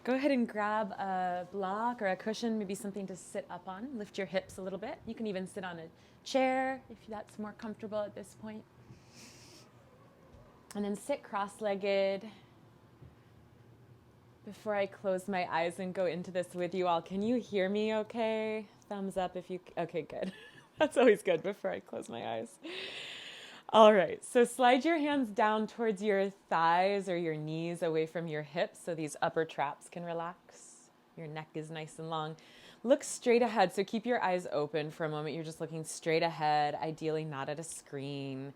Go ahead and grab a block or a cushion, maybe something to sit up on. Lift your hips a little bit. You can even sit on a chair if that's more comfortable at this point. And then sit cross-legged. Before I close my eyes and go into this with you all, can you hear me okay? Thumbs up if you, okay, good. That's always good before I close my eyes. All right, so slide your hands down towards your thighs or your knees away from your hips so these upper traps can relax. Your neck is nice and long. Look straight ahead, so keep your eyes open for a moment. You're just looking straight ahead, ideally not at a screen,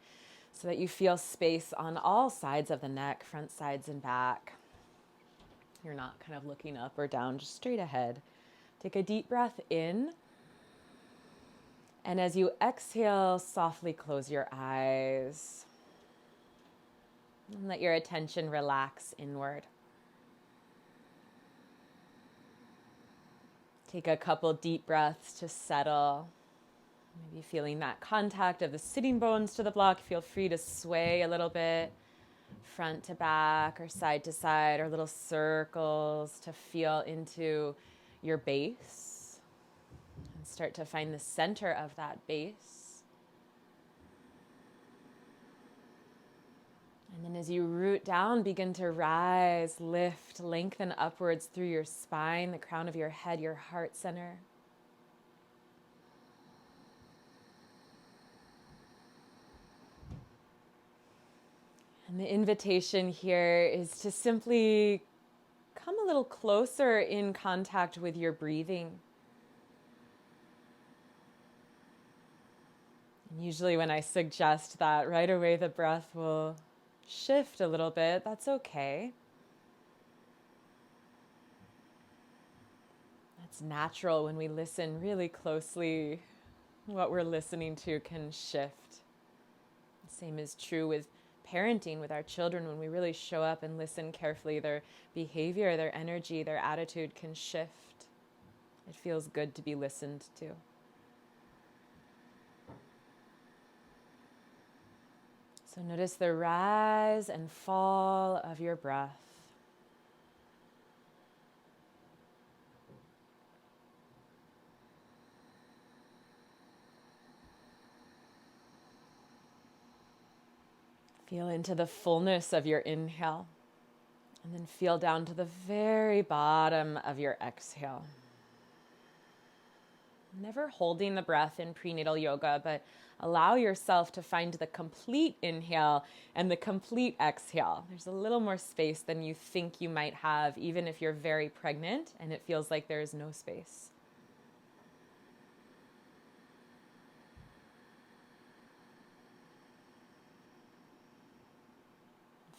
so that you feel space on all sides of the neck, front, sides, and back. You're not kind of looking up or down, just straight ahead. Take a deep breath in. And as you exhale, softly close your eyes. And let your attention relax inward. Take a couple deep breaths to settle. Maybe feeling that contact of the sitting bones to the block. Feel free to sway a little bit, front to back or side to side, or little circles to feel into your base. And start to find the center of that base. And then as you root down, begin to rise, lift, lengthen upwards through your spine, the crown of your head, your heart center. And the invitation here is to simply come a little closer in contact with your breathing. And usually when I suggest that, right away the breath will shift a little bit. That's okay. That's natural when we listen really closely. What we're listening to can shift. The same is true with parenting with our children. When we really show up and listen carefully, their behavior, their energy, their attitude can shift. It feels good to be listened to. So notice the rise and fall of your breath. Feel into the fullness of your inhale, and then feel down to the very bottom of your exhale. Never holding the breath in prenatal yoga, but allow yourself to find the complete inhale and the complete exhale. There's a little more space than you think you might have, even if you're very pregnant and it feels like there is no space.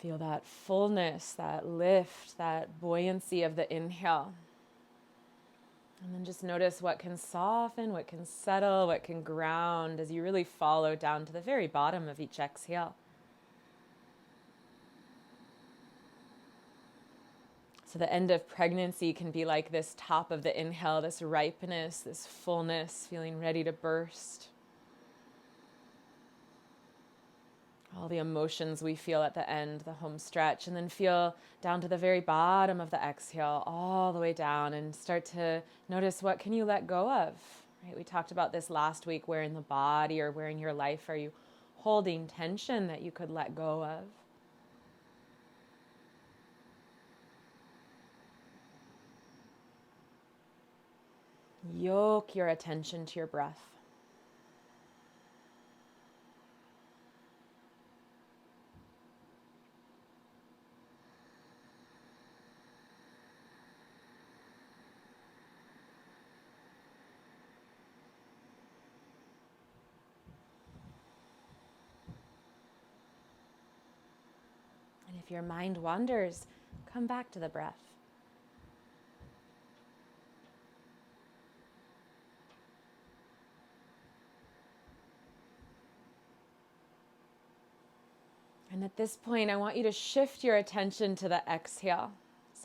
Feel that fullness, that lift, that buoyancy of the inhale. And then just notice what can soften, what can settle, what can ground as you really follow down to the very bottom of each exhale. So the end of pregnancy can be like this top of the inhale, this ripeness, this fullness, feeling ready to burst. All the emotions we feel at the end, the home stretch, and then feel down to the very bottom of the exhale, all the way down, and start to notice what can you let go of. Right? We talked about this last week. Where in the body or where in your life are you holding tension that you could let go of? Yoke your attention to your breath. And if your mind wanders, come back to the breath. And at this point, I want you to shift your attention to the exhale.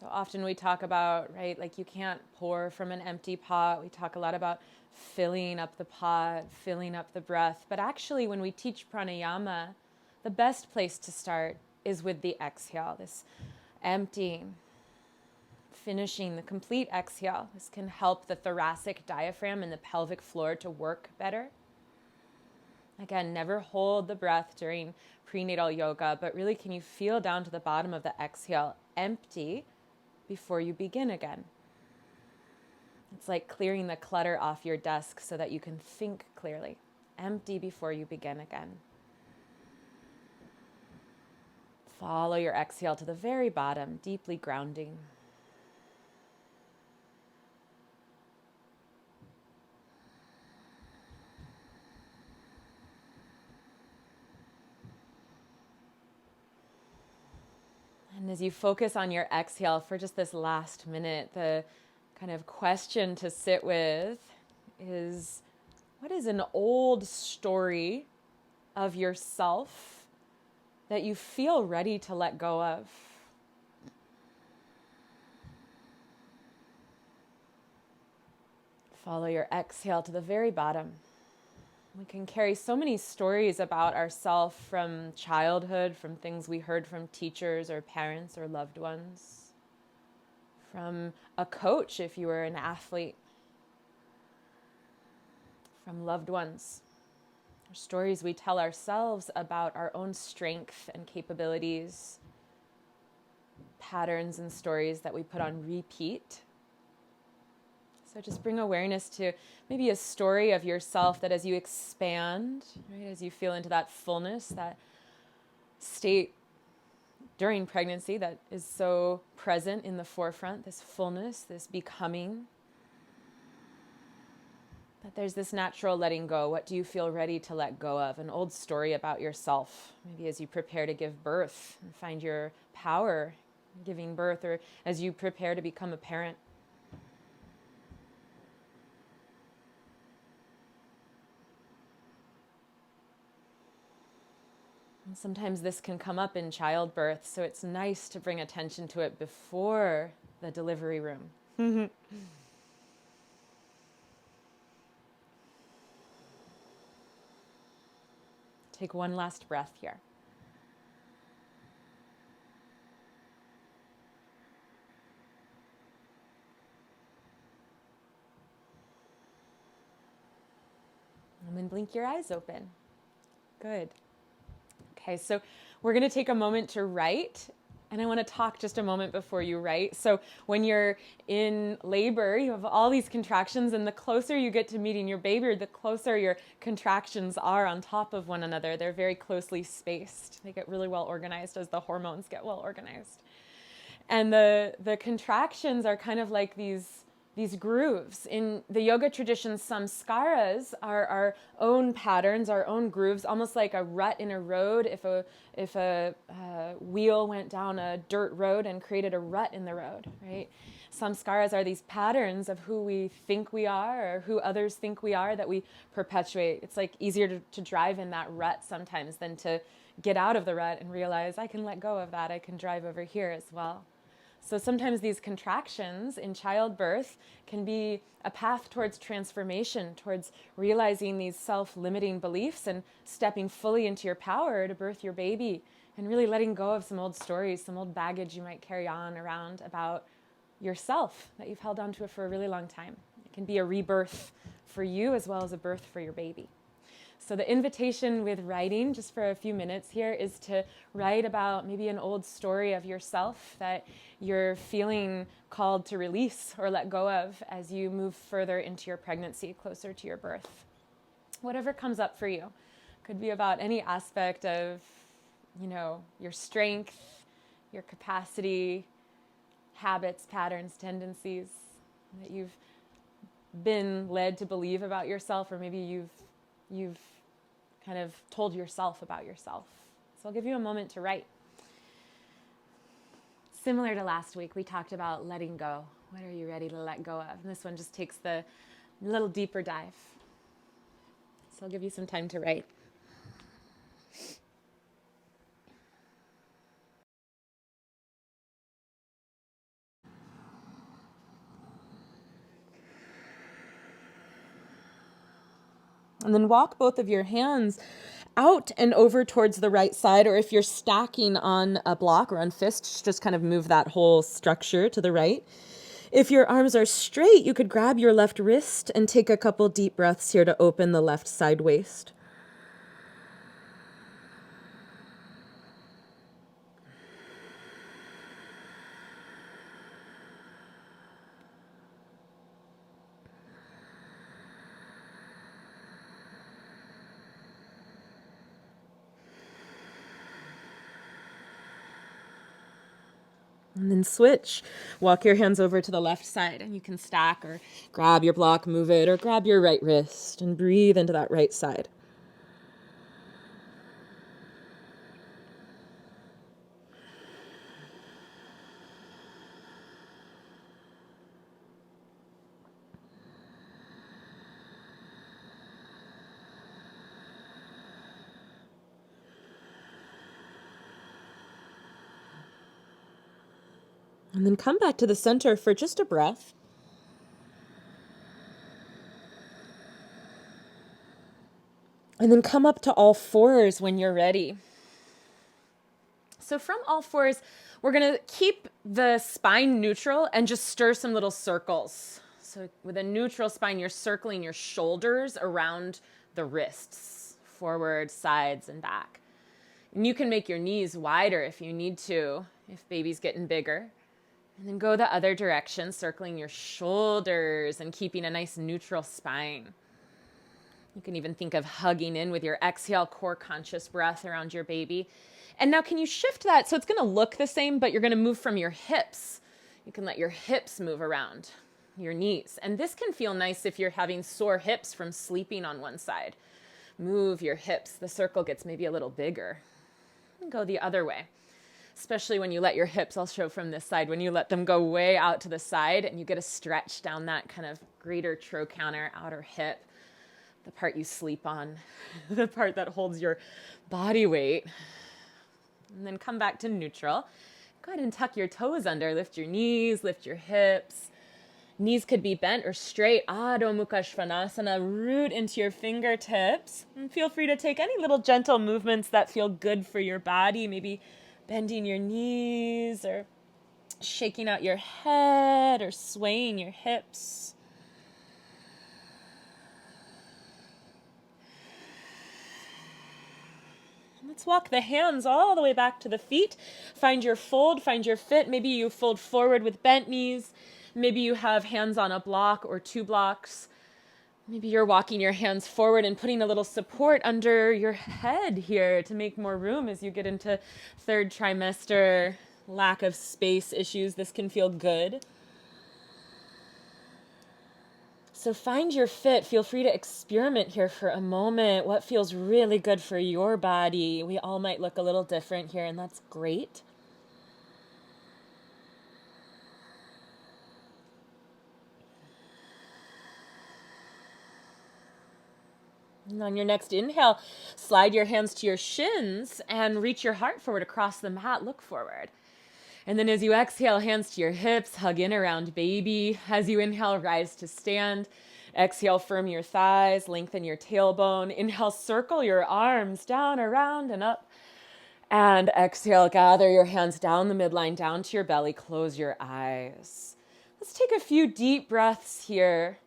So often we talk about, right, like you can't pour from an empty pot. We talk a lot about filling up the pot, filling up the breath. But actually, when we teach pranayama, the best place to start is with the exhale, this emptying, finishing the complete exhale. This can help the thoracic diaphragm and the pelvic floor to work better. Again, never hold the breath during prenatal yoga, but really can you feel down to the bottom of the exhale, empty before you begin again. It's like clearing the clutter off your desk so that you can think clearly. Empty before you begin again. Follow your exhale to the very bottom, deeply grounding. And as you focus on your exhale for just this last minute, the kind of question to sit with is, what is an old story of yourself that you feel ready to let go of? Follow your exhale to the very bottom. We can carry so many stories about ourselves from childhood, from things we heard from teachers or parents or loved ones, from a coach if you were an athlete, from loved ones. Stories we tell ourselves about our own strength and capabilities, patterns and stories that we put on repeat. So just bring awareness to maybe a story of yourself that as you expand, right, as you feel into that fullness, that state during pregnancy that is so present in the forefront, this fullness, this becoming, that there's this natural letting go. What do you feel ready to let go of? An old story about yourself, maybe as you prepare to give birth and find your power giving birth, or as you prepare to become a parent. And sometimes this can come up in childbirth, so it's nice to bring attention to it before the delivery room. Take one last breath here. And then blink your eyes open. Good. Okay, so we're going to take a moment to write, and I want to talk just a moment before you write. So when you're in labor, you have all these contractions, and the closer you get to meeting your baby, the closer your contractions are on top of one another. They're very closely spaced. They get really well organized as the hormones get well organized. And the contractions are kind of like these grooves. In the yoga tradition, samskaras are our own patterns, our own grooves, almost like a rut in a road. If a wheel went down a dirt road and created a rut in the road, right? Samskaras are these patterns of who we think we are or who others think we are that we perpetuate. It's like easier to drive in that rut sometimes than to get out of the rut and realize I can let go of that. I can drive over here as well. So sometimes these contractions in childbirth can be a path towards transformation, towards realizing these self-limiting beliefs and stepping fully into your power to birth your baby and really letting go of some old stories, some old baggage you might carry on around about yourself that you've held on to for a really long time. It can be a rebirth for you as well as a birth for your baby. So the invitation with writing, just for a few minutes here, is to write about maybe an old story of yourself that you're feeling called to release or let go of as you move further into your pregnancy, closer to your birth. Whatever comes up for you. Could be about any aspect of, your strength, your capacity, habits, patterns, tendencies that you've been led to believe about yourself, or maybe you've kind of told yourself about yourself. So I'll give you a moment to write. Similar to last week, we talked about letting go. What are you ready to let go of? And this one just takes the little deeper dive. So I'll give you some time to write. And then walk both of your hands out and over towards the right side, or if you're stacking on a block or on fists, just kind of move that whole structure to the right. If your arms are straight, you could grab your left wrist and take a couple deep breaths here to open the left side waist. And then switch. Walk your hands over to the left side, and you can stack or grab your block, move it, or grab your right wrist and breathe into that right side. And then come back to the center for just a breath. And then come up to all fours when you're ready. So from all fours, we're going to keep the spine neutral and just stir some little circles. So with a neutral spine, you're circling your shoulders around the wrists, forward, sides, and back. And you can make your knees wider if you need to, if baby's getting bigger. And then go the other direction, circling your shoulders and keeping a nice neutral spine. You can even think of hugging in with your exhale, core conscious breath around your baby. And now can you shift that? So it's going to look the same, but you're going to move from your hips. You can let your hips move around your knees. And this can feel nice if you're having sore hips from sleeping on one side. Move your hips. The circle gets maybe a little bigger. And go the other way. Especially when you let your hips, I'll show from this side, when you let them go way out to the side and you get a stretch down that kind of greater trochanter, outer hip, the part you sleep on, the part that holds your body weight. And then come back to neutral. Go ahead and tuck your toes under, lift your knees, lift your hips. Knees could be bent or straight. Adho Mukha Svanasana, root into your fingertips. And feel free to take any little gentle movements that feel good for your body, maybe bending your knees or shaking out your head or swaying your hips. Let's walk the hands all the way back to the feet. Find your fold, find your fit. Maybe you fold forward with bent knees. Maybe you have hands on a block or two blocks. Maybe you're walking your hands forward and putting a little support under your head here to make more room as you get into third trimester, lack of space issues. This can feel good. So find your fit. Feel free to experiment here for a moment. What feels really good for your body? We all might look a little different here, and that's great. And on your next inhale, slide your hands to your shins and reach your heart forward across the mat. Look forward. And then as you exhale, hands to your hips, hug in around baby. As you inhale, rise to stand. Exhale, firm your thighs, lengthen your tailbone. Inhale, circle your arms down, around, and up. And exhale, gather your hands down the midline, down to your belly. Close your eyes. Let's take a few deep breaths here.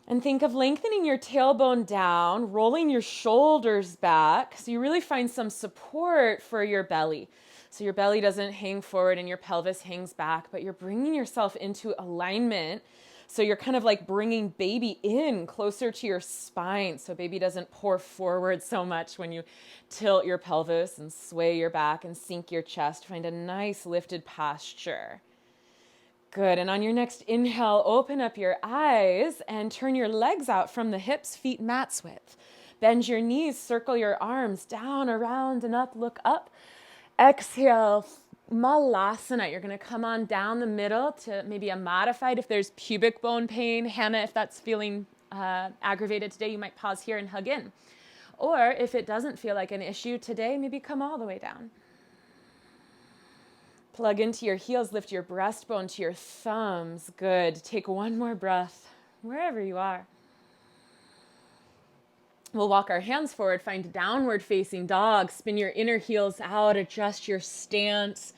And think of lengthening your tailbone down, rolling your shoulders back so you really find some support for your belly. So your belly doesn't hang forward and your pelvis hangs back, but you're bringing yourself into alignment. So you're kind of like bringing baby in closer to your spine so baby doesn't pour forward so much when you tilt your pelvis and sway your back and sink your chest. Find a nice lifted posture. Good. And on your next inhale, open up your eyes and turn your legs out from the hips, feet mat's width. Bend your knees, circle your arms down, around, and up. Look up. Exhale, Malasana. You're going to come on down the middle to maybe a modified if there's pubic bone pain. Hannah, if that's feeling aggravated today, you might pause here and hug in. Or if it doesn't feel like an issue today, maybe come all the way down. Plug into your heels, lift your breastbone to your thumbs. Good. Take one more breath wherever you are. We'll walk our hands forward, find downward facing dog, spin your inner heels out, adjust your stance.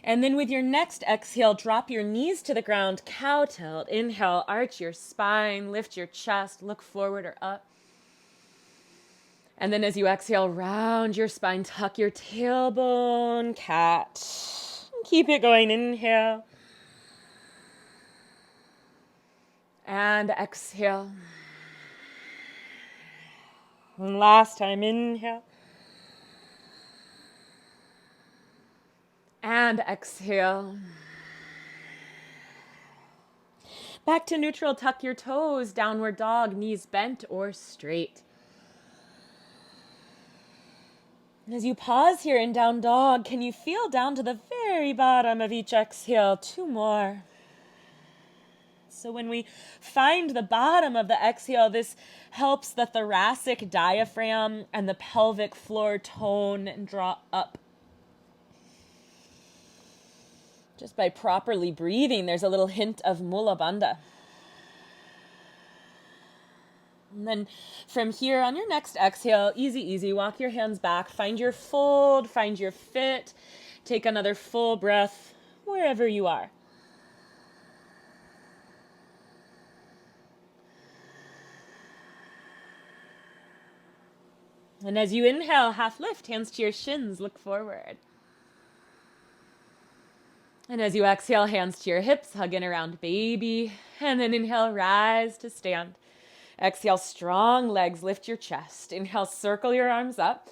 And then with your next exhale, drop your knees to the ground, cow tilt. Inhale, arch your spine, lift your chest, look forward or up. And then as you exhale, round your spine, tuck your tailbone, cat. Keep it going, inhale. And exhale. And last time, inhale. And exhale. Back to neutral, tuck your toes, downward dog, knees bent or straight. As you pause here in down dog, can you feel down to the very bottom of each exhale? 2 more. So when we find the bottom of the exhale, this helps the thoracic diaphragm and the pelvic floor tone and draw up. Just by properly breathing, there's a little hint of Mula Bandha. And then from here on your next exhale, easy, walk your hands back, find your fold, find your fit, take another full breath wherever you are. And as you inhale, half lift, hands to your shins, look forward. And as you exhale, hands to your hips, hug in around baby. And then inhale, rise to stand. Exhale, strong legs, lift your chest. Inhale, circle your arms up.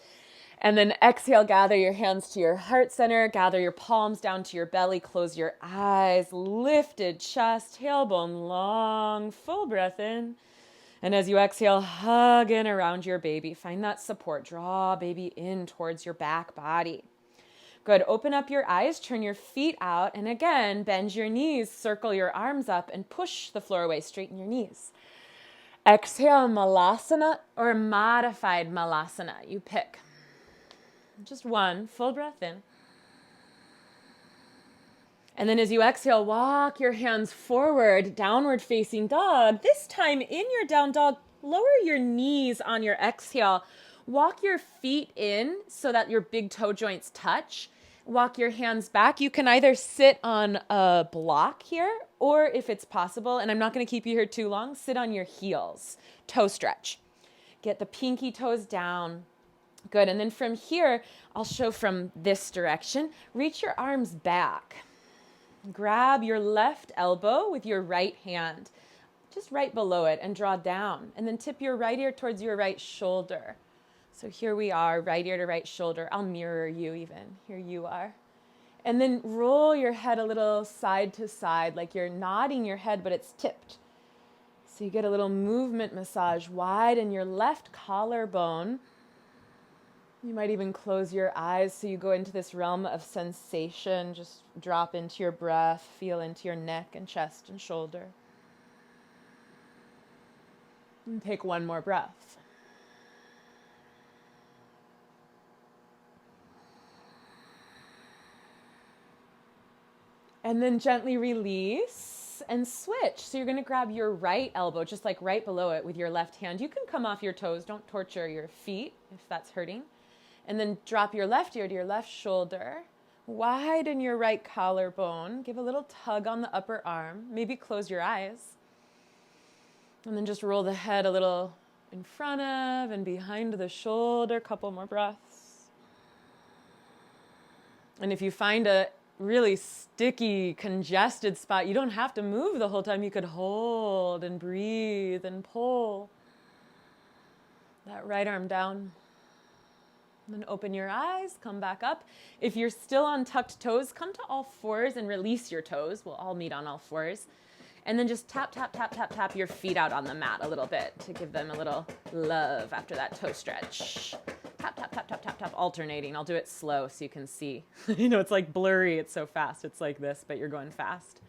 And then exhale, gather your hands to your heart center. Gather your palms down to your belly. Close your eyes, lifted chest, tailbone long, full breath in. And as you exhale, hug in around your baby. Find that support. Draw baby in towards your back body. Good. Open up your eyes, turn your feet out, and again, bend your knees, circle your arms up, and push the floor away. Straighten your knees. Exhale, Malasana or modified Malasana. You pick. Just one. Full breath in. And then as you exhale, walk your hands forward, downward facing dog. This time in your down dog, lower your knees on your exhale. Walk your feet in so that your big toe joints touch. Walk your hands back. You can either sit on a block here, or if it's possible, and I'm not going to keep you here too long, sit on your heels. Toe stretch. Get the pinky toes down. Good. And then from here, I'll show from this direction. Reach your arms back. Grab your left elbow with your right hand, just right below it, and draw down. And then tip your right ear towards your right shoulder. So here we are, right ear to right shoulder. I'll mirror you even. Here you are. And then roll your head a little side to side, like you're nodding your head, but it's tipped. So you get a little movement massage. Widen your left collarbone. You might even close your eyes so you go into this realm of sensation. Just drop into your breath, feel into your neck and chest and shoulder. And take one more breath. And then gently release and switch. So you're going to grab your right elbow, just like right below it with your left hand. You can come off your toes. Don't torture your feet if that's hurting. And then drop your left ear to your left shoulder. Widen your right collarbone. Give a little tug on the upper arm. Maybe close your eyes. And then just roll the head a little in front of and behind the shoulder. Couple more breaths. And if you find a really sticky, congested spot, you don't have to move the whole time. You could hold and breathe and pull that right arm down. And then open your eyes, come back up. If you're still on tucked toes, come to all fours and release your toes. We'll all meet on all fours. And then just tap, tap, tap, tap, tap your feet out on the mat a little bit to give them a little love after that toe stretch. Tap, tap, tap, tap, tap, tap, alternating. I'll do it slow so you can see. It's like blurry. It's so fast. It's like this, but you're going fast.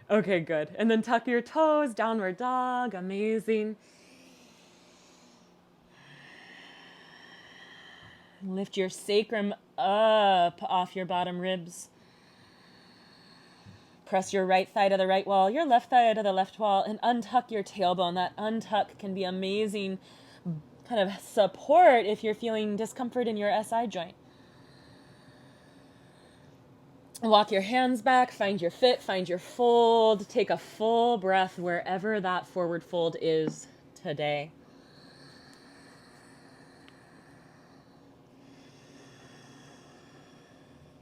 Okay, good. And then tuck your toes, downward dog. Amazing. Lift your sacrum up off your bottom ribs. Press your right thigh to the right wall, your left thigh to the left wall, and untuck your tailbone. That untuck can be amazing kind of support if you're feeling discomfort in your SI joint. Walk your hands back, find your fit, find your fold. Take a full breath wherever that forward fold is today.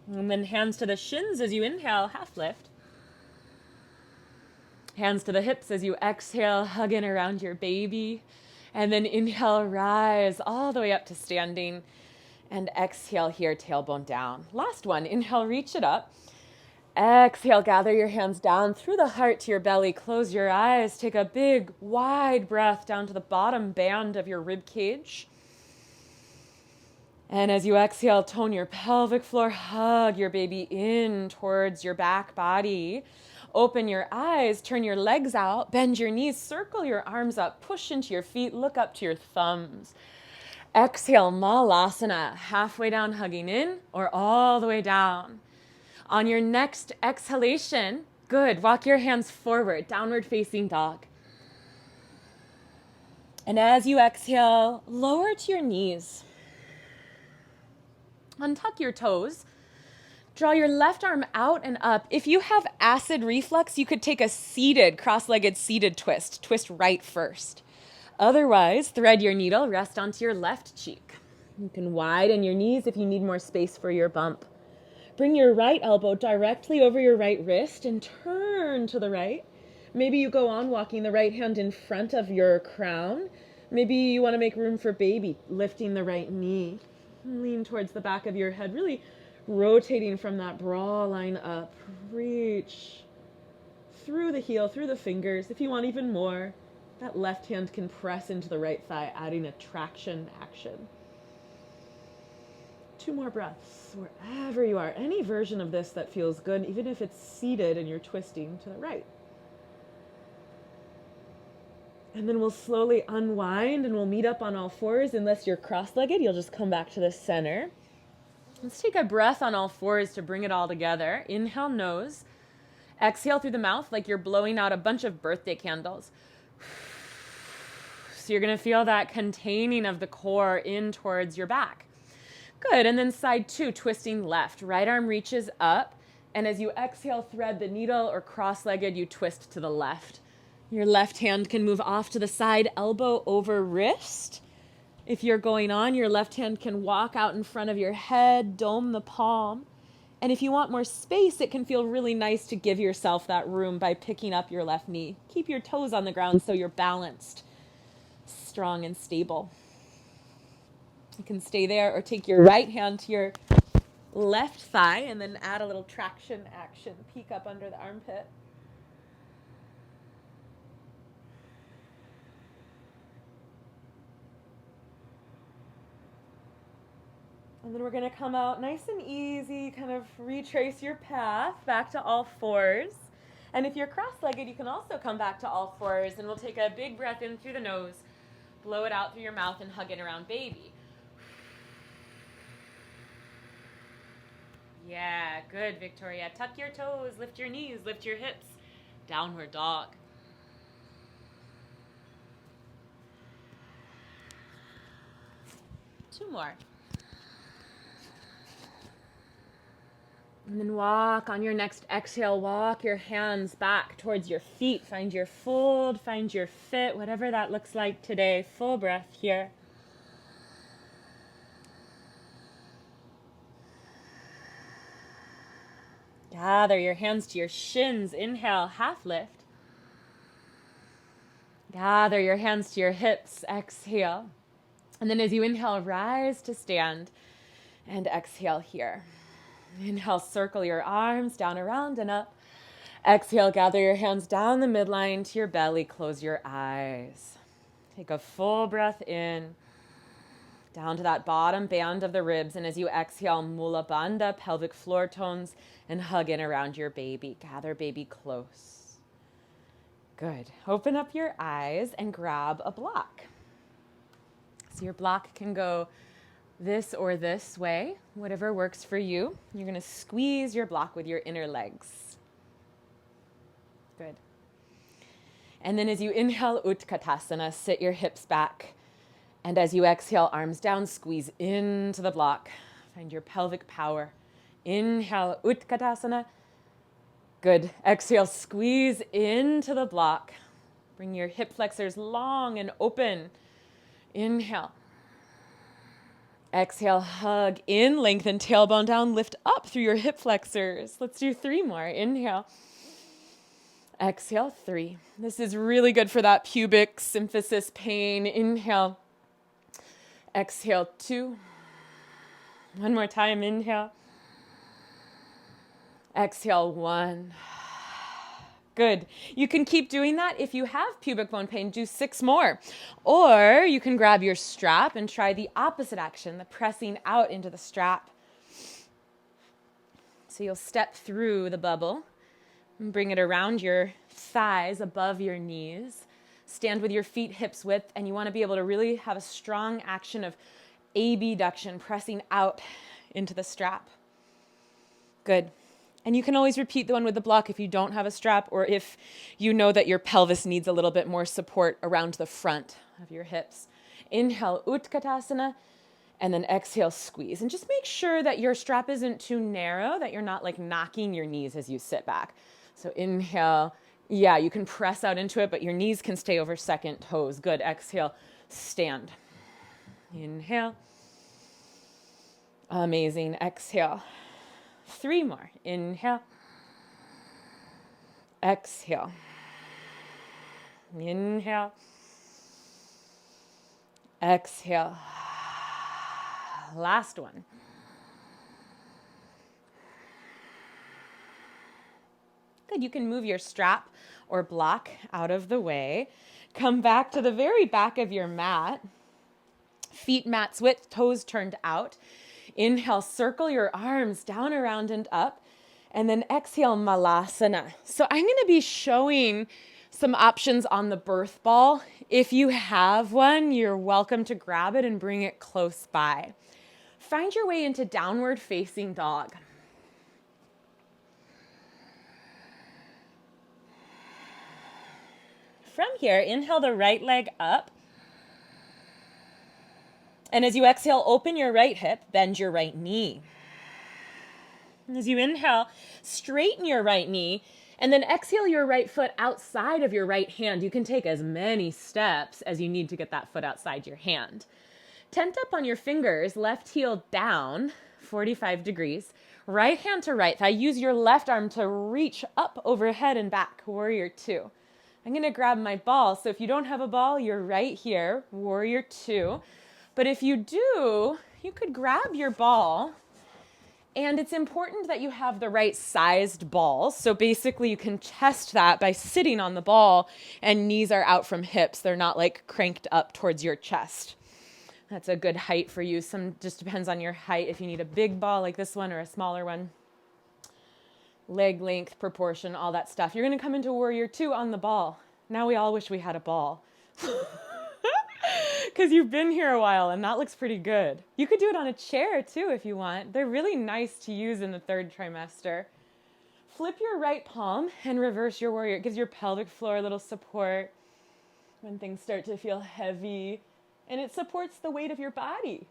And then hands to the shins as you inhale, half lift. Hands to the hips as you exhale, hug in around your baby. And then inhale, rise all the way up to standing. And exhale here, tailbone down. Last one, inhale, reach it up. Exhale, gather your hands down through the heart to your belly. Close your eyes. Take a big, wide breath down to the bottom band of your rib cage. And as you exhale, tone your pelvic floor. Hug your baby in towards your back body. Open your eyes, turn your legs out, bend your knees, circle your arms up, push into your feet, look up to your thumbs. Exhale, Malasana, halfway down, hugging in, or all the way down. On your next exhalation, good, walk your hands forward, downward facing dog. And as you exhale, lower to your knees. Untuck your toes. Draw your left arm out and up. If you have acid reflux, you could take a seated, cross-legged seated twist. Twist right first. Otherwise, thread your needle, rest onto your left cheek. You can widen your knees if you need more space for your bump. Bring your right elbow directly over your right wrist and turn to the right. Maybe you go on walking the right hand in front of your crown. Maybe you want to make room for baby, lifting the right knee. Lean towards the back of your head, really rotating from that bra line up. Reach through the heel, through the fingers. If you want even more, that left hand can press into the right thigh, adding a traction action. 2 more breaths, wherever you are. Any version of this that feels good, even if it's seated and you're twisting to the right. And then we'll slowly unwind and we'll meet up on all fours. Unless you're cross-legged, you'll just come back to the center. Let's take a breath on all fours to bring it all together. Inhale, nose. Exhale through the mouth like you're blowing out a bunch of birthday candles. So you're going to feel that containing of the core in towards your back. Good. And then side 2, twisting left. Right arm reaches up. And as you exhale, thread the needle, or cross-legged, you twist to the left. Your left hand can move off to the side, elbow over wrist. If you're going on, your left hand can walk out in front of your head, dome the palm. And if you want more space, it can feel really nice to give yourself that room by picking up your left knee. Keep your toes on the ground so you're balanced, strong and stable. You can stay there or take your right hand to your left thigh and then add a little traction action. Peek up under the armpit. And then we're going to come out nice and easy, kind of retrace your path back to all fours. And if you're cross-legged, you can also come back to all fours. And we'll take a big breath in through the nose, blow it out through your mouth, and hug it around baby. Yeah, good, Victoria. Tuck your toes, lift your knees, lift your hips. Downward dog. Two more. And then walk on your next exhale, walk your hands back towards your feet. Find your fold, find your fit, whatever that looks like today. Full breath here. Gather your hands to your shins. Inhale, half lift. Gather your hands to your hips. Exhale. And then as you inhale, rise to stand. And exhale here. Inhale, circle your arms down, around, and up. Exhale, gather your hands down the midline to your belly. Close your eyes. Take a full breath in, down to that bottom band of the ribs. And as you exhale, Mula Bandha, pelvic floor tones, and hug in around your baby. Gather baby close. Good. Open up your eyes and grab a block. So your block can go this or this way, whatever works for you. You're going to squeeze your block with your inner legs. Good. And then as you inhale, Utkatasana, sit your hips back. And as you exhale, arms down, squeeze into the block. Find your pelvic power. Inhale, Utkatasana. Good. Exhale, squeeze into the block. Bring your hip flexors long and open. Inhale. Exhale, hug in, lengthen tailbone down, lift up through your hip flexors. Let's do 3 more. Inhale. Exhale, 3. This is really good for that pubic symphysis pain. Inhale. Exhale, 2. One more time. Inhale. Exhale, 1. Good. You can keep doing that. If you have pubic bone pain, do 6 more. Or you can grab your strap and try the opposite action, the pressing out into the strap. So you'll step through the bubble and bring it around your thighs, above your knees. Stand with your feet hips width, and you want to be able to really have a strong action of abduction, pressing out into the strap. Good. And you can always repeat the one with the block if you don't have a strap, or if you know that your pelvis needs a little bit more support around the front of your hips. Inhale, Utkatasana, and then exhale, squeeze. And just make sure that your strap isn't too narrow, that you're not like knocking your knees as you sit back. So inhale, yeah, you can press out into it, but your knees can stay over second toes. Good. Exhale, stand. Inhale. Amazing. Exhale. 3 more. Inhale. Exhale. Inhale. Exhale. Last one. Good. You can move your strap or block out of the way. Come back to the very back of your mat. Feet mat's width, toes turned out. Inhale, circle your arms down, around, and up. And then exhale, Malasana. So I'm going to be showing some options on the birth ball. If you have one, you're welcome to grab it and bring it close by. Find your way into downward facing dog. From here, inhale the right leg up. And as you exhale, open your right hip, bend your right knee. And as you inhale, straighten your right knee, and then exhale your right foot outside of your right hand. You can take as many steps as you need to get that foot outside your hand. Tent up on your fingers, left heel down, 45 degrees. Right hand to right thigh. Use your left arm to reach up overhead and back, warrior 2. I'm going to grab my ball. So if you don't have a ball, you're right here, warrior 2. But if you do, you could grab your ball, and it's important that you have the right sized ball. So basically you can test that by sitting on the ball and knees are out from hips. They're not like cranked up towards your chest. That's a good height for you. Some just depends on your height. If you need a big ball like this one or a smaller one. Leg length, proportion, all that stuff. You're going to come into warrior 2 on the ball. Now we all wish we had a ball. Because you've been here a while and that looks pretty good. You could do it on a chair too if you want. They're really nice to use in the 3rd trimester. Flip your right palm and reverse your warrior. It gives your pelvic floor a little support when things start to feel heavy. And it supports the weight of your body.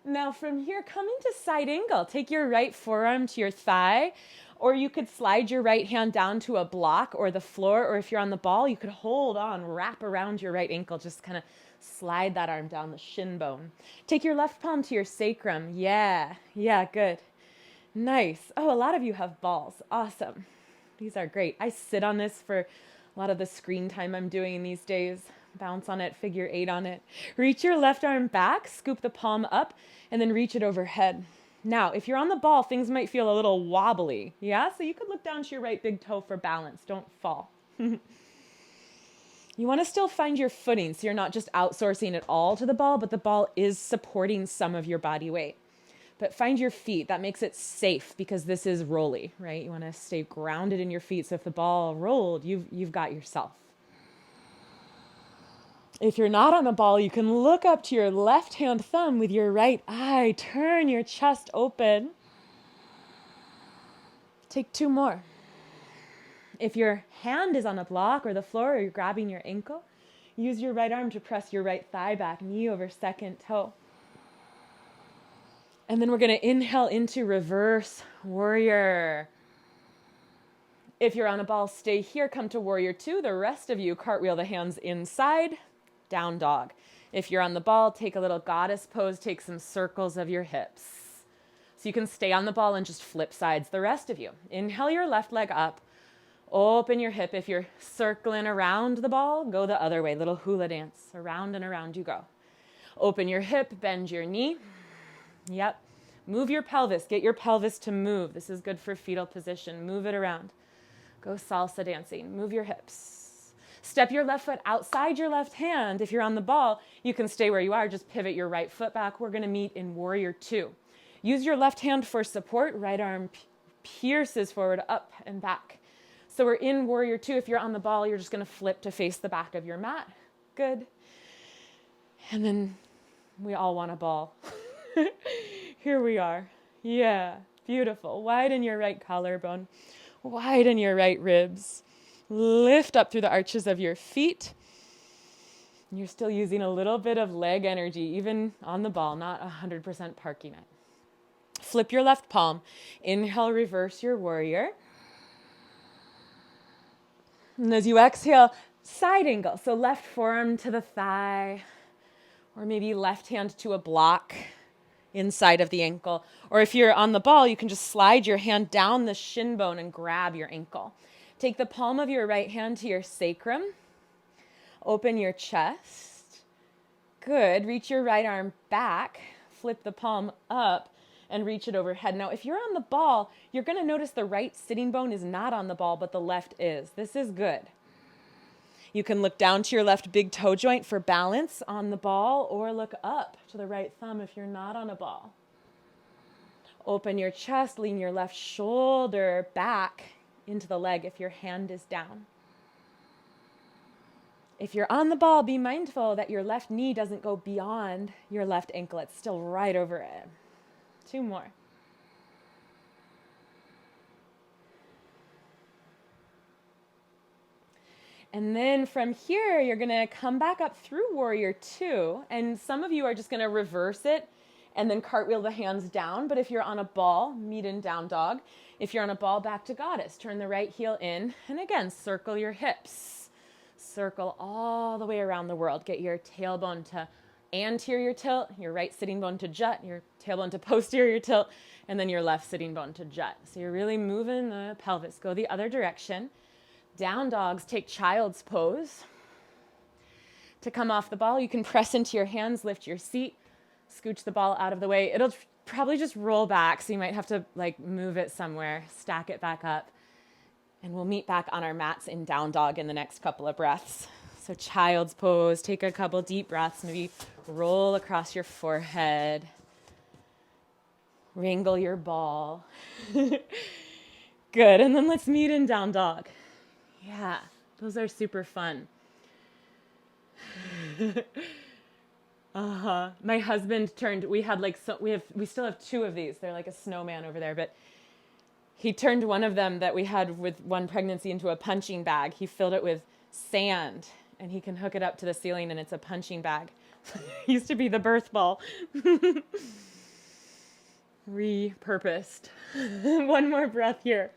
Now from here, come into side angle. Take your right forearm to your thigh, or you could slide your right hand down to a block or the floor, or if you're on the ball, you could hold on, wrap around your right ankle, just kind of slide that arm down the shin bone. Take your left palm to your sacrum. Yeah, good. Nice. Oh, a lot of you have balls. Awesome. These are great. I sit on this for a lot of the screen time I'm doing these days. Bounce on it, figure 8 on it. Reach your left arm back, scoop the palm up, and then reach it overhead. Now, if you're on the ball, things might feel a little wobbly. Yeah, so you could look down to your right big toe for balance. Don't fall. You want to still find your footing, so you're not just outsourcing it all to the ball, but the ball is supporting some of your body weight. But find your feet. That makes it safe because this is rolly, right? You want to stay grounded in your feet, so if the ball rolled, you've got yourself. If you're not on a ball, you can look up to your left hand thumb with your right eye. Turn your chest open. Take 2 more. If your hand is on a block or the floor or you're grabbing your ankle, Use your right arm to press your right thigh back, knee over second toe. And then we're going to inhale into reverse warrior. If you're on a ball, stay here, come to warrior two. The rest of you cartwheel the hands inside, down dog. If you're on the ball, take a little goddess pose, take some circles of your hips. So you can stay on the ball and just flip sides, the rest of you. Inhale your left leg up, open your hip. If you're circling around the ball, go the other way, little hula dance. Around and around you go. Open your hip, bend your knee. Yep. Move your pelvis, get your pelvis to move. This is good for fetal position. Move it around. Go salsa dancing. Move your hips. Step your left foot outside your left hand. If you're on the ball, you can stay where you are. Just pivot your right foot back. We're going to meet in warrior two. Use your left hand for support. Right arm pierces forward, up and back. So we're in warrior two. If you're on the ball, you're just going to flip to face the back of your mat. Good. And then we all want a ball. Here we are. Yeah, beautiful. Widen your right collarbone. Widen your right ribs. Lift up through the arches of your feet. You're still using a little bit of leg energy, even on the ball, not 100% parking it. Flip your left palm. Inhale, reverse your warrior. And as you exhale, side angle. So left forearm to the thigh, or maybe left hand to a block inside of the ankle. Or if you're on the ball, you can just slide your hand down the shin bone and grab your ankle. Take the palm of your right hand to your sacrum. Open your chest. Good. Reach your right arm back. Flip the palm up and reach it overhead. Now, if you're on the ball, you're going to notice the right sitting bone is not on the ball, but the left is. This is good. You can look down to your left big toe joint for balance on the ball, or look up to the right thumb if you're not on a ball. Open your chest, lean your left shoulder back into the leg if your hand is down. If you're on the ball, be mindful that your left knee doesn't go beyond your left ankle. It's still right over it. 2 more. And then from here, you're going to come back up through warrior two. And some of you are just going to reverse it and then cartwheel the hands down. But if you're on a ball, meet in down dog. If you're on a ball, back to goddess. Turn the right heel in. And again, circle your hips. Circle all the way around the world. Get your tailbone to anterior tilt, your right sitting bone to jut, your tailbone to posterior tilt, and then your left sitting bone to jut. So you're really moving the pelvis. Go the other direction. Down dogs, take child's pose. To come off the ball, you can press into your hands, lift your seat, scooch the ball out of the way. It'll probably just roll back, so you might have to move it somewhere, stack it back up. And we'll meet back on our mats in down dog in the next couple of breaths. So child's pose, take a couple deep breaths, maybe roll across your forehead. Wrangle your ball. Good, and then let's meet in down dog. Yeah, those are super fun. My husband turned, we still have 2 of these. They're like a snowman over there, but he turned one of them that we had with one pregnancy into a punching bag. He filled it with sand, and he can hook it up to the ceiling, and it's a punching bag. Used to be the birth ball. Repurposed. One more breath here.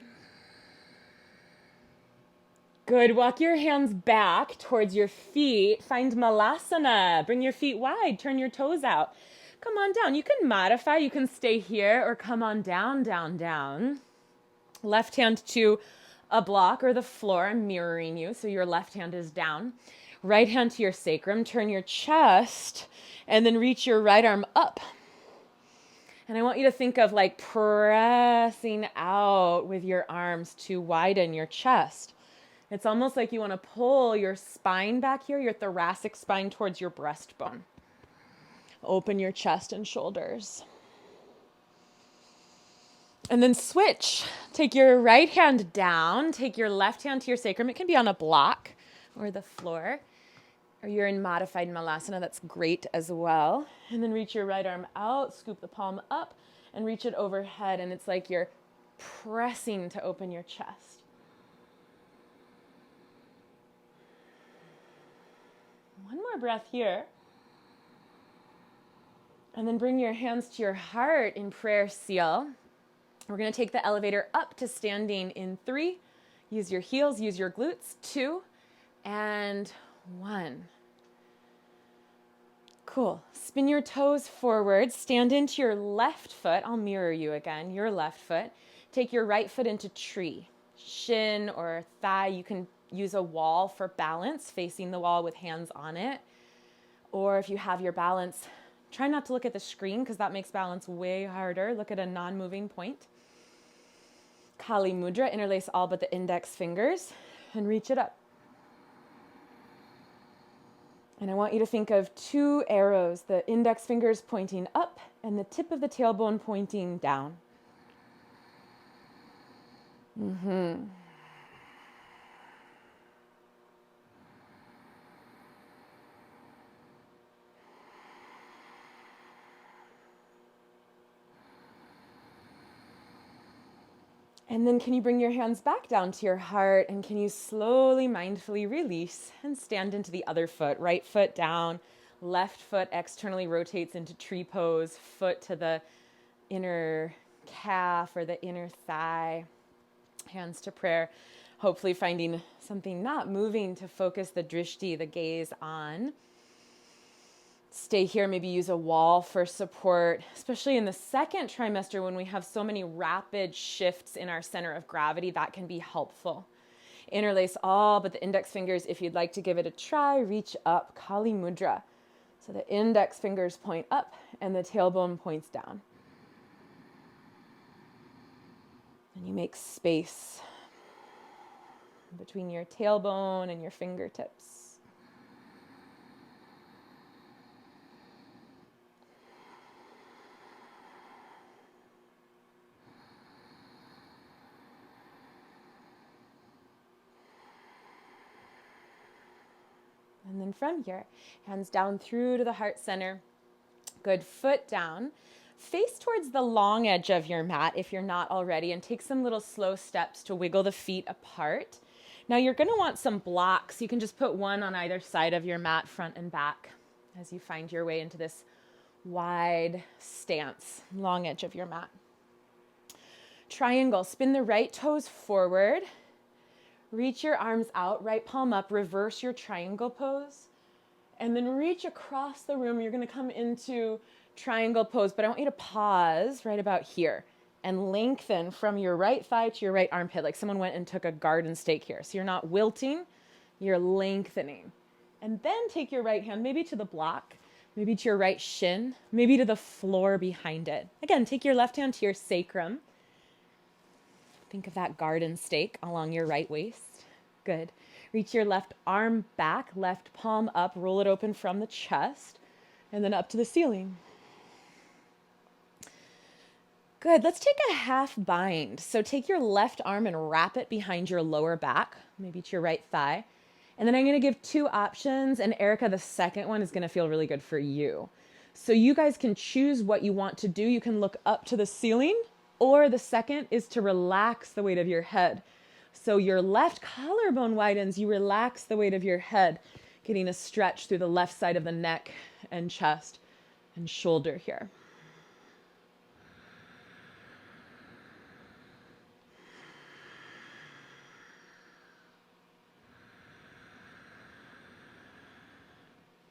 Good. Walk your hands back towards your feet. Find Malasana. Bring your feet wide. Turn your toes out. Come on down. You can modify. You can stay here or come on down, down, down. Left hand to a block or the floor. I'm mirroring you, so your left hand is down. Right hand to your sacrum. Turn your chest and then reach your right arm up. And I want you to think of pressing out with your arms to widen your chest. It's almost like you want to pull your spine back here, your thoracic spine towards your breastbone. Open your chest and shoulders. And then switch. Take your right hand down. Take your left hand to your sacrum. It can be on a block or the floor. Or you're in modified Malasana. That's great as well. And then reach your right arm out. Scoop the palm up and reach it overhead. And it's like you're pressing to open your chest. One more breath here. And then bring your hands to your heart in prayer seal. We're going to take the elevator up to standing in 3. Use your heels, use your glutes. 2 and 1. Cool. Spin your toes forward. Stand into your left foot. I'll mirror you again. Your left foot. Take your right foot into tree. Shin or thigh. You can use a wall for balance, facing the wall with hands on it. Or if you have your balance, try not to look at the screen because that makes balance way harder. Look at a non-moving point. Kali Mudra. Interlace all but the index fingers and reach it up. And I want you to think of 2 arrows, the index fingers pointing up and the tip of the tailbone pointing down. And then can you bring your hands back down to your heart, and can you slowly, mindfully release and stand into the other foot, right foot down, left foot externally rotates into tree pose, foot to the inner calf or the inner thigh, hands to prayer, hopefully finding something not moving to focus the drishti, the gaze on. Stay here, maybe use a wall for support, especially in the second trimester when we have so many rapid shifts in our center of gravity. That can be helpful. Interlace all but the index fingers. If you'd like to give it a try, reach up, Kali Mudra. So the index fingers point up and the tailbone points down. And you make space between your tailbone and your fingertips. And then from here, hands down through to the heart center. Good, foot down. Face towards the long edge of your mat if you're not already, and take some little slow steps to wiggle the feet apart. Now you're going to want some blocks. You can just put one on either side of your mat, front and back, as you find your way into this wide stance, long edge of your mat. Triangle, spin the right toes forward. Reach your arms out, right palm up, reverse your triangle pose, and then reach across the room. You're going to come into triangle pose, but I want you to pause right about here and lengthen from your right thigh to your right armpit, like someone went and took a garden stake here. So you're not wilting, you're lengthening. And then take your right hand, maybe to the block, maybe to your right shin, maybe to the floor behind it. Again, take your left hand to your sacrum. Think of that garden stake along your right waist. Good. Reach your left arm back, left palm up, roll it open from the chest, and then up to the ceiling. Good. Let's take a half bind. So take your left arm and wrap it behind your lower back, maybe to your right thigh. And then I'm going to give 2 options, and Erica, the second one is going to feel really good for you. So you guys can choose what you want to do. You can look up to the ceiling, or the second is to relax the weight of your head. So your left collarbone widens, you relax the weight of your head, getting a stretch through the left side of the neck and chest and shoulder here.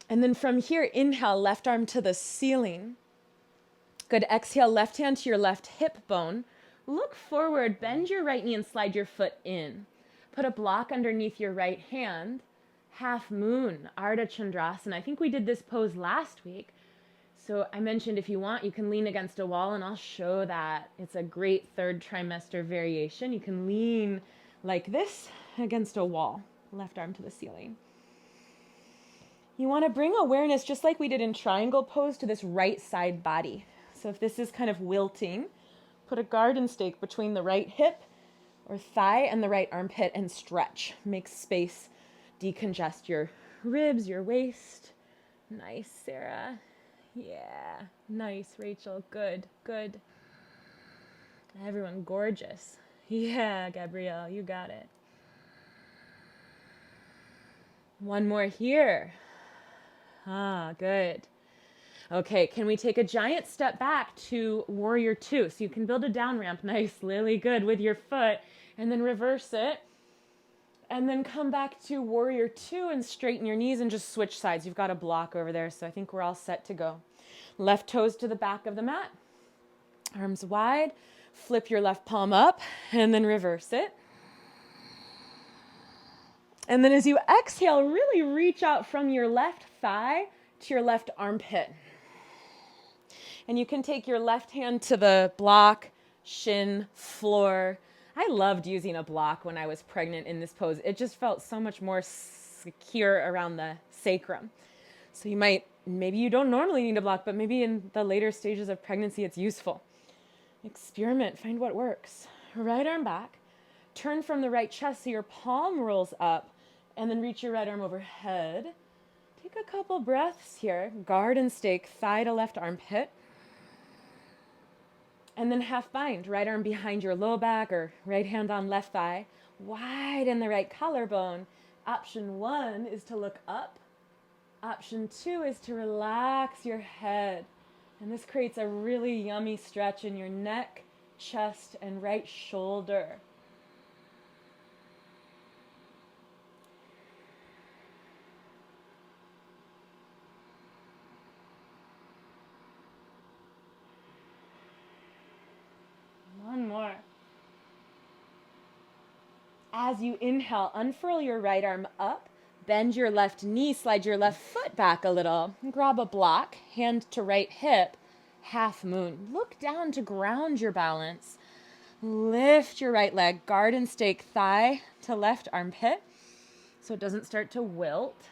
And then from here, inhale, left arm to the ceiling. Good. Exhale, left hand to your left hip bone. Look forward, bend your right knee and slide your foot in. Put a block underneath your right hand. Half moon, Ardha Chandrasana. I think we did this pose last week. So I mentioned if you want, you can lean against a wall, and I'll show that. It's a great third trimester variation. You can lean like this against a wall, left arm to the ceiling. You want to bring awareness, just like we did in triangle pose, to this right side body. So if this is kind of wilting, put a garden stake between the right hip or thigh and the right armpit and stretch. Make space, decongest your ribs, your waist. Nice, Sarah. Yeah, nice, Rachel. Good, good. Everyone gorgeous. Yeah, Gabrielle, you got it. One more here. Good. Okay, can we take a giant step back to warrior two? So you can build a down ramp, nice, Lily, good, with your foot, and then reverse it. And then come back to warrior two and straighten your knees and just switch sides. You've got a block over there, so I think we're all set to go. Left toes to the back of the mat, arms wide, flip your left palm up, and then reverse it. And then as you exhale, really reach out from your left thigh to your left armpit. And you can take your left hand to the block, shin, floor. I loved using a block when I was pregnant in this pose. It just felt so much more secure around the sacrum. So maybe you don't normally need a block, but maybe in the later stages of pregnancy, it's useful. Experiment, find what works. Right arm back, turn from the right chest so your palm rolls up, and then reach your right arm overhead. Take a couple breaths here. Guard and stake, thigh to left armpit. And then half bind, right arm behind your low back or right hand on left thigh. Widen the right collarbone. Option 1 is to look up. Option 2 is to relax your head. And this creates a really yummy stretch in your neck, chest, and right shoulder. One more. As you inhale, unfurl your right arm up, bend your left knee, slide your left foot back a little, grab a block, hand to right hip, half moon. Look down to ground your balance. Lift your right leg, guard and stake, thigh to left armpit so it doesn't start to wilt.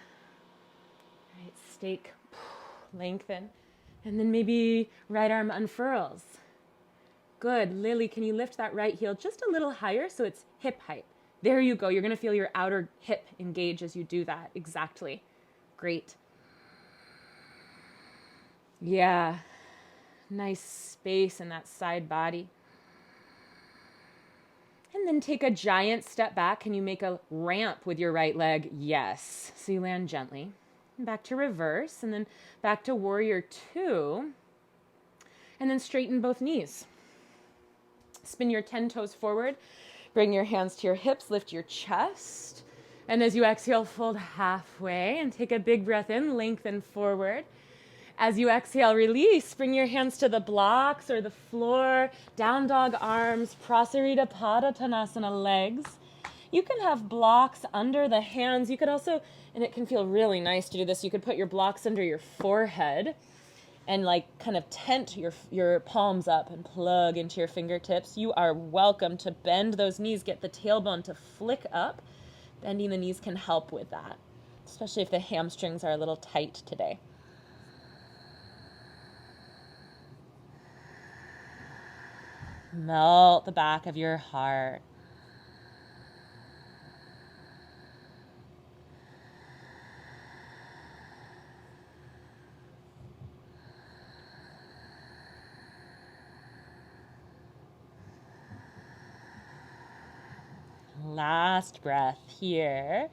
Right, stake, lengthen, and then maybe right arm unfurls. Good. Lily, can you lift that right heel just a little higher so it's hip height? There you go. You're going to feel your outer hip engage as you do that. Exactly. Great. Yeah. Nice space in that side body. And then take a giant step back. Can you make a ramp with your right leg? Yes. So you land gently. And back to reverse, and then back to warrior two. And then straighten both knees. Spin your 10 toes forward. Bring your hands to your hips. Lift your chest. And as you exhale, fold halfway and take a big breath in. Lengthen forward. As you exhale, release. Bring your hands to the blocks or the floor. Down dog arms. Prasarita Padottanasana legs. You can have blocks under the hands. You could also, and it can feel really nice to do this, you could put your blocks under your forehead and like kind of tent your palms up and plug into your fingertips. You are welcome to bend those knees, get the tailbone to flick up. Bending the knees can help with that, especially if the hamstrings are a little tight today. Melt the back of your heart. Last breath here.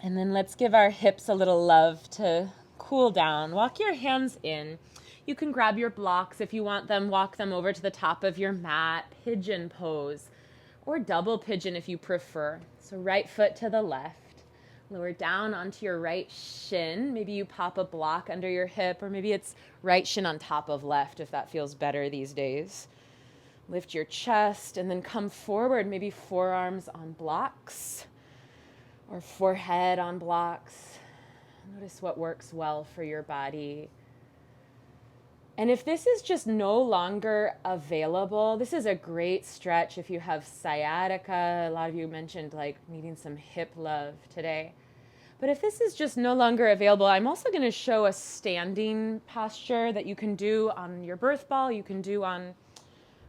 And then let's give our hips a little love to cool down. Walk your hands in. You can grab your blocks if you want them. Walk them over to the top of your mat. Pigeon pose or double pigeon if you prefer. So right foot to the left. Lower down onto your right shin. Maybe you pop a block under your hip, or maybe it's right shin on top of left if that feels better these days. Lift your chest and then come forward, maybe forearms on blocks or forehead on blocks. Notice what works well for your body. And if this is just no longer available, this is a great stretch if you have sciatica. A lot of you mentioned like needing some hip love today. But if this is just no longer available, I'm also going to show a standing posture that you can do on your birth ball. You can do on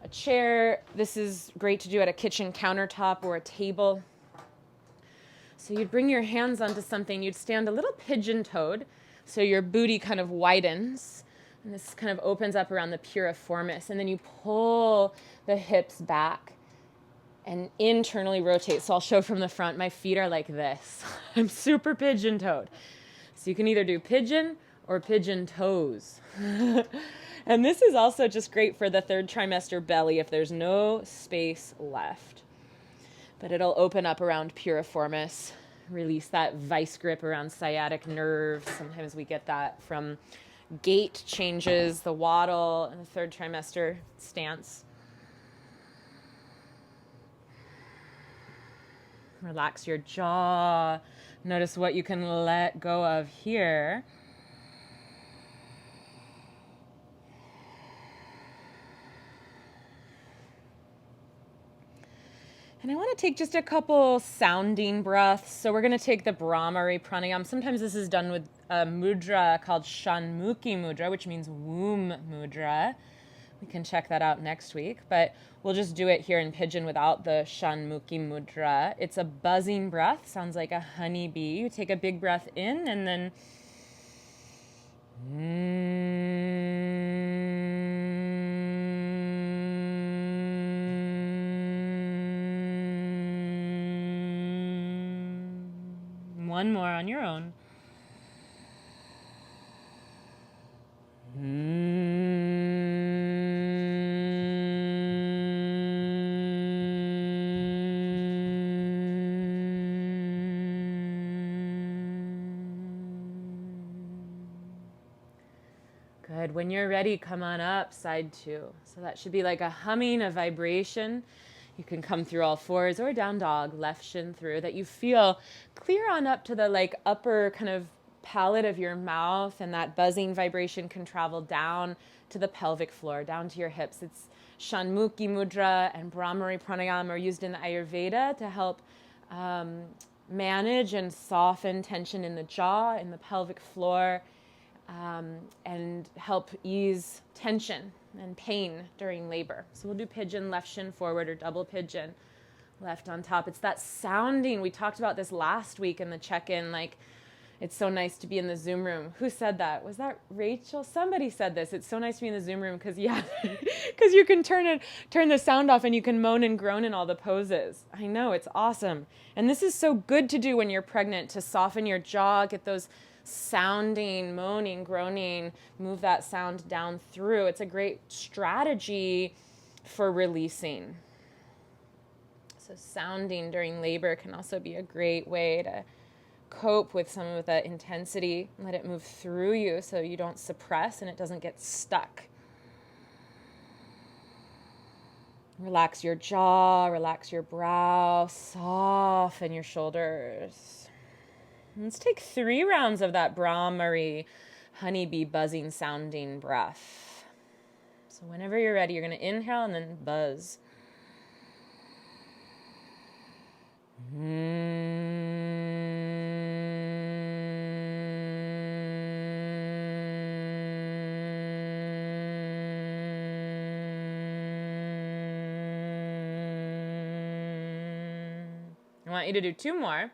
a chair. This is great to do at a kitchen countertop or a table. So you'd bring your hands onto something. You'd stand a little pigeon-toed, so your booty kind of widens. And this kind of opens up around the piriformis. And then you pull the hips back. and internally rotate. So I'll show from the front. My feet are like this. I'm super pigeon-toed. So you can either do pigeon or pigeon toes. And this is also just great for the third trimester belly if there's no space left. But it'll open up around piriformis, release that vice grip around sciatic nerve. Sometimes we get that from gait changes, the waddle, and the third trimester stance. Relax your jaw. Notice what you can let go of here. And I want to take just a couple sounding breaths. So we're going to take the Brahmari pranayama. Sometimes this is done with a mudra called Shanmukhi Mudra, which means womb mudra. We can check that out next week, but we'll just do it here in pigeon without the Shanmukhi Mudra. It's a buzzing breath, sounds like a honeybee. You take a big breath in and then one more on your own. Good. When you're ready, come on up, side two. So that should be like a humming, a vibration. You can come through all fours or down dog, left shin through, that you feel clear on up to the like upper kind of palate of your mouth, and that buzzing vibration can travel down to the pelvic floor, down to your hips. It's Shanmukhi Mudra and Brahmari Pranayama are used in the Ayurveda to help manage and soften tension in the jaw, in the pelvic floor, and help ease tension and pain during labor. So we'll do pigeon, left shin forward, or double pigeon, left on top. It's that sounding. We talked about this last week in the check-in, like, it's so nice to be in the Zoom room. Who said that? Was that Rachel? Somebody said this. It's so nice to be in the Zoom room because, yeah, because you can turn the sound off and you can moan and groan in all the poses. I know, it's awesome. And this is so good to do when you're pregnant, to soften your jaw, get those sounding, moaning, groaning, move that sound down through. It's a great strategy for releasing. So sounding during labor can also be a great way to cope with some of the intensity. Let it move through you so you don't suppress and it doesn't get stuck. Relax your jaw, relax your brow, soften your shoulders. Let's take 3 rounds of that Brahmari honeybee buzzing sounding breath. So whenever you're ready, you're going to inhale and then buzz. I want you to do 2 more.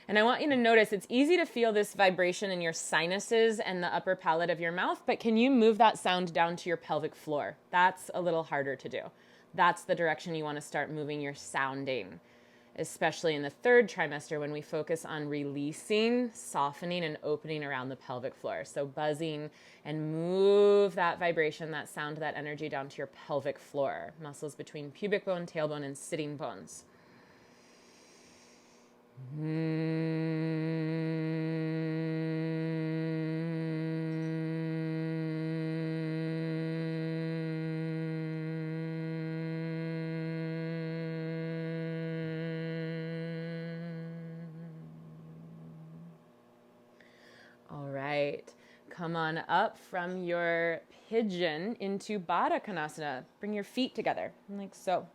And I want you to notice it's easy to feel this vibration in your sinuses and the upper palate of your mouth, but can you move that sound down to your pelvic floor? That's a little harder to do. That's the direction you want to start moving your sounding, especially in the 3rd trimester when we focus on releasing, softening, and opening around the pelvic floor. So buzzing and move that vibration, that sound, that energy down to your pelvic floor, muscles between pubic bone, tailbone, and sitting bones. All right, come on up from your pigeon into Baddha Konasana. Bring your feet together, like so.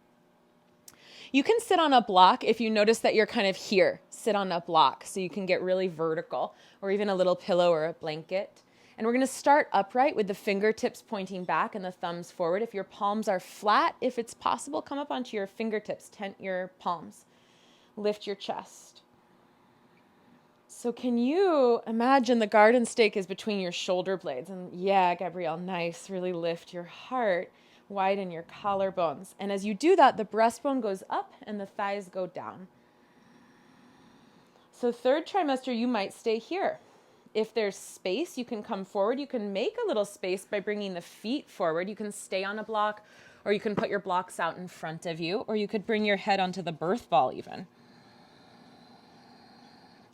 You can sit on a block if you notice that you're kind of here. Sit on a block so you can get really vertical, or even a little pillow or a blanket. And we're going to start upright with the fingertips pointing back and the thumbs forward. If your palms are flat, if it's possible, come up onto your fingertips, tent your palms. Lift your chest. So can you imagine the garden stake is between your shoulder blades? And yeah, Gabrielle, nice. Really lift your heart. Widen your collarbones. And as you do that, the breastbone goes up and the thighs go down. So third trimester, you might stay here. If there's space, you can come forward. You can make a little space by bringing the feet forward. You can stay on a block, or you can put your blocks out in front of you, or you could bring your head onto the birth ball even.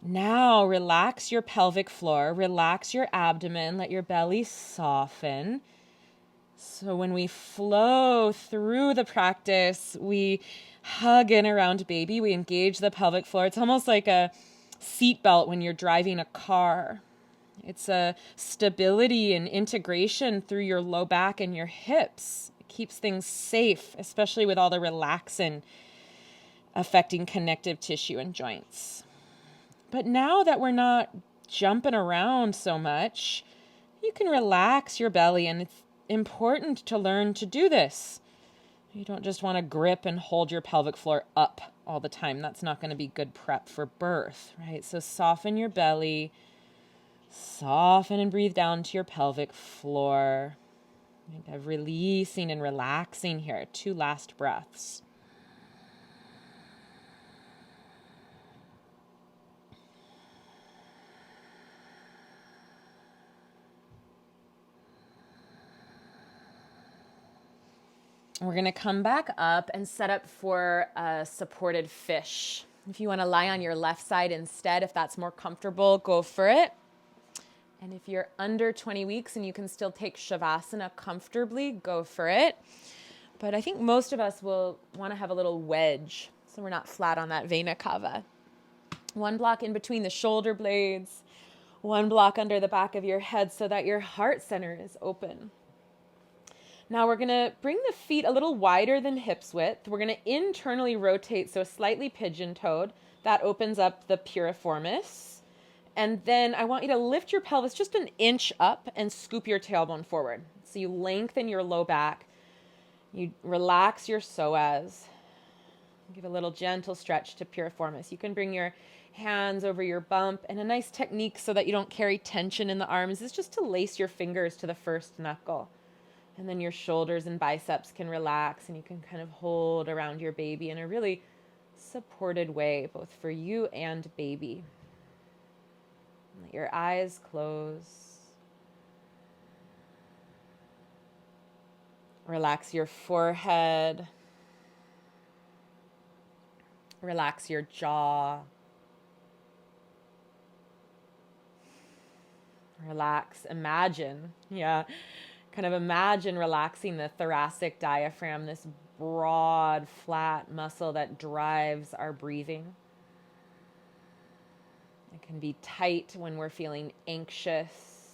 Now relax your pelvic floor, relax your abdomen, let your belly soften. So when we flow through the practice, we hug in around baby, we engage the pelvic floor. It's almost like a seatbelt when you're driving a car. It's a stability and integration through your low back and your hips. It keeps things safe, especially with all the relaxin affecting connective tissue and joints. But now that we're not jumping around so much, you can relax your belly, and it's important to learn to do this. You don't just want to grip and hold your pelvic floor up all the time. That's not going to be good prep for birth, right? So soften your belly, soften and breathe down to your pelvic floor. Kind of releasing and relaxing here. 2 last breaths. We're going to come back up and set up for a supported fish. If you want to lie on your left side instead, if that's more comfortable, go for it. And if you're under 20 weeks and you can still take Shavasana comfortably, go for it. But I think most of us will want to have a little wedge, so we're not flat on that Vena Cava. 1 block in between the shoulder blades, 1 block under the back of your head so that your heart center is open. Now we're going to bring the feet a little wider than hips width. We're going to internally rotate, so slightly pigeon-toed. That opens up the piriformis. And then I want you to lift your pelvis just an inch up and scoop your tailbone forward. So you lengthen your low back. You relax your psoas. Give a little gentle stretch to piriformis. You can bring your hands over your bump. And a nice technique so that you don't carry tension in the arms is just to lace your fingers to the first knuckle. And then your shoulders and biceps can relax, and you can kind of hold around your baby in a really supported way, both for you and baby. Let your eyes close. Relax your forehead. Relax your jaw. Relax, imagine, kind of imagine relaxing the thoracic diaphragm, this broad, flat muscle that drives our breathing. It can be tight when we're feeling anxious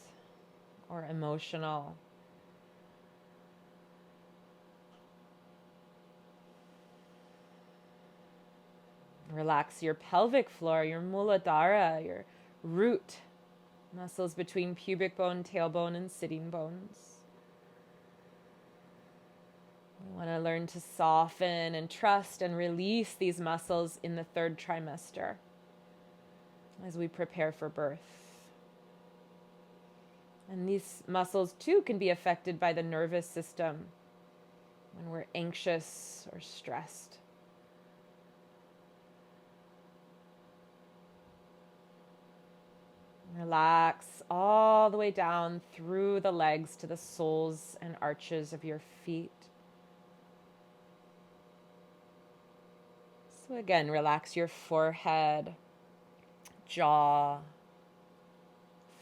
or emotional. Relax your pelvic floor, your muladhara, your root, muscles between pubic bone, tailbone, and sitting bones. We want to learn to soften and trust and release these muscles in the 3rd trimester as we prepare for birth. And these muscles too can be affected by the nervous system when we're anxious or stressed. Relax all the way down through the legs to the soles and arches of your feet. So again, relax your forehead, jaw,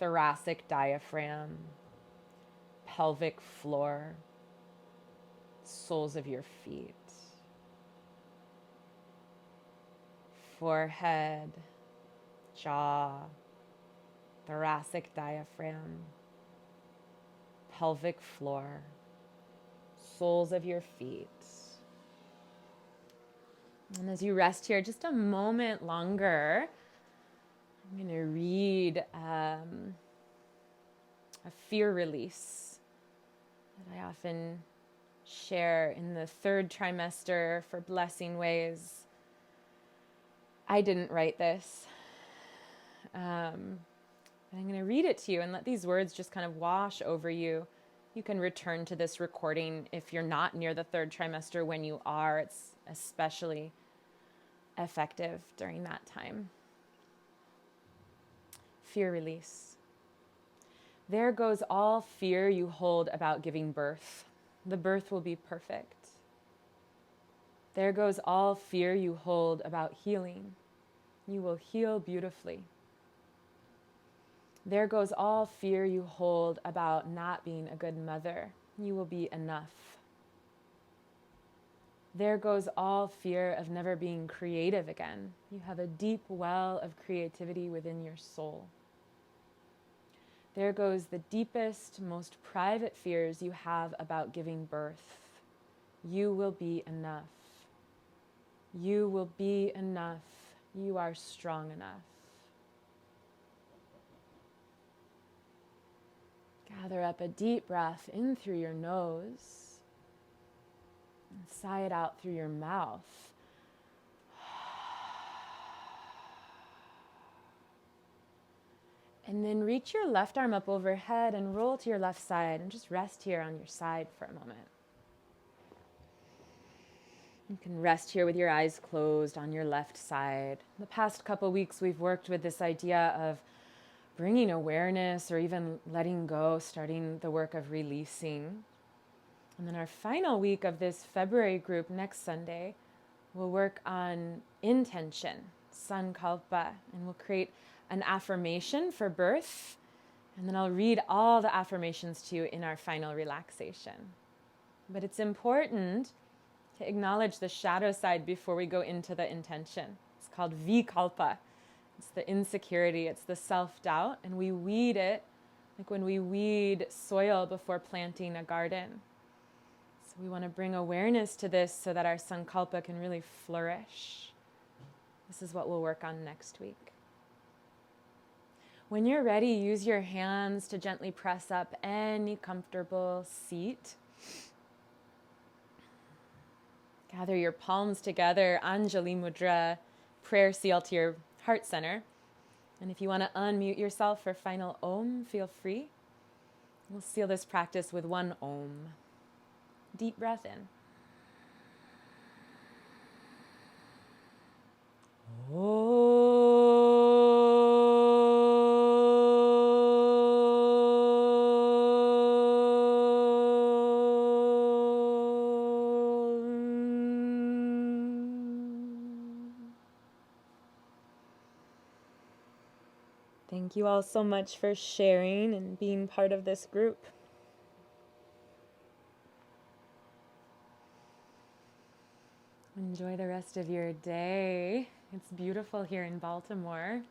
thoracic diaphragm, pelvic floor, soles of your feet, forehead, jaw, thoracic diaphragm, pelvic floor, soles of your feet. And as you rest here just a moment longer, I'm going to read a fear release that I often share in the 3rd trimester for blessing ways. I didn't write this. I'm going to read it to you and let these words just kind of wash over you You can return to this recording if you're not near the third trimester. When you are, it's especially effective during that time. Fear release. There goes all fear you hold about giving birth. The birth will be perfect. There goes all fear you hold about healing. You will heal beautifully. There goes all fear you hold about not being a good mother. You will be enough. There goes all fear of never being creative again. You have a deep well of creativity within your soul. There goes the deepest, most private fears you have about giving birth. You will be enough. You will be enough. You are strong enough. Gather up a deep breath in through your nose and sigh it out through your mouth. And then reach your left arm up overhead and roll to your left side and just rest here on your side for a moment. You can rest here with your eyes closed on your left side. The past couple weeks we've worked with this idea of bringing awareness or even letting go, starting the work of releasing. And then our final week of this February group next Sunday, we'll work on intention, sankalpa, and we'll create an affirmation for birth. And then I'll read all the affirmations to you in our final relaxation. But it's important to acknowledge the shadow side before we go into the intention. It's called vikalpa. It's the insecurity, it's the self-doubt, and we weed it like when we weed soil before planting a garden. So we want to bring awareness to this so that our sankalpa can really flourish. This is what we'll work on next week. When you're ready, use your hands to gently press up any comfortable seat. Gather your palms together, Anjali Mudra, prayer seal to your heart center. And if you want to unmute yourself for final Om, feel free. We'll seal this practice with one Om. Deep breath in. Thank you all so much for sharing and being part of this group. Enjoy the rest of your day. It's beautiful here in Baltimore.